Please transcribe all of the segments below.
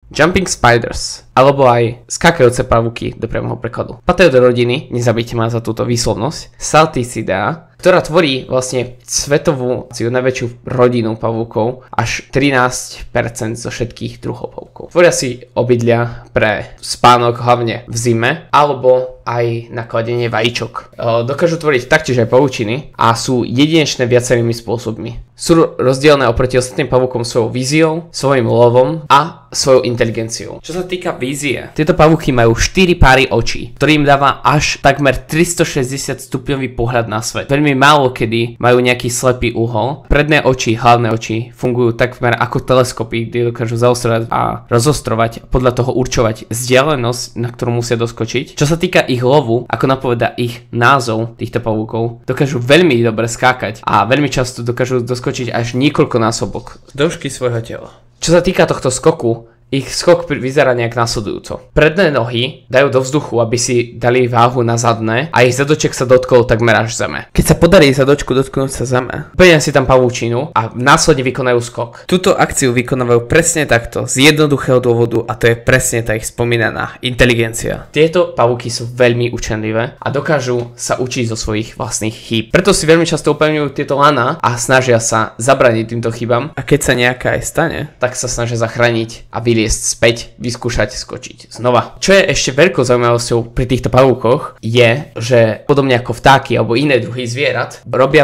Jumping spiders, alebo aj skákajúce pavúky do priameho prekladu. Patria do rodiny, nezabite ma za túto výslovnosť, Salticidae, ktorá tvorí vlastne svetovú najväčšiu rodinu pavúkov, až 13% zo všetkých druhov pavúkov. Tvoria si obydlia pre spánok hlavne v zime, alebo aj na kladenie vajíčok. Dokážu tvoriť taktiež aj pavúčiny a sú jedinečné viacerými spôsobmi. Sú rozdielne oproti ostatným pavúkom svojou víziou, svojim lovom a svojou inteligenciou. Čo sa týka vízie, tieto pavúky majú 4 páry očí, ktorým dáva až takmer 360 stupňový pohľad na svet. Veľmi málo kedy majú nejaký slepý uhol. Predné oči, hlavné oči fungujú takmer ako teleskopy, kde dokážu zaostrovať a rozostrovať, podľa toho určovať vzdialenosť, na ktorú musia doskočiť. Čo sa týka ich lovu, ako napoveda ich názov týchto pavúkov, dokážu veľmi dobre skákať a veľmi často dokážu doskočiť až niekoľkonásobok dĺžky svojho tela. Čo sa týka tohto skoku, ich skok vyzerá nejak nasledujúco. Predné nohy dajú do vzduchu, aby si dali váhu na zadné a ich zadoček sa dotkol takmer až zeme. Keď sa podarí zadočku dotknúť sa zeme, plnia si tam pavúčinu a následne vykonajú skok. Túto akciu vykonávajú presne takto, z jednoduchého dôvodu, a to je presne tá ich spomínaná inteligencia. Tieto pavúky sú veľmi učenlivé a dokážu sa učiť zo svojich vlastných chýb. Preto si veľmi často upevňujú tieto lana a snažia sa zabraniť týmto chybám. A keď sa nejaká aj stane, tak sa snažia zachrániť a vyliesť späť, vyskúšať skočiť znova. Čo je ešte veľkou zaujímavosťou pri týchto pavúkoch je, že podobne ako vtáky alebo iné druhy zvierat, robia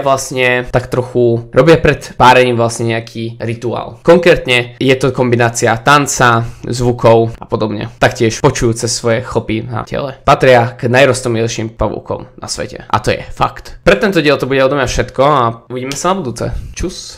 pred párením vlastne nejaký rituál. Konkrétne je to kombinácia tanca, zvukov a podobne. Taktiež počujú cez svoje chlpy na tele. Patria k najroztomilejším pavúkom na svete. A to je fakt. Pre tento diel to bude odo mňa všetko a uvidíme sa na budúce. Čus.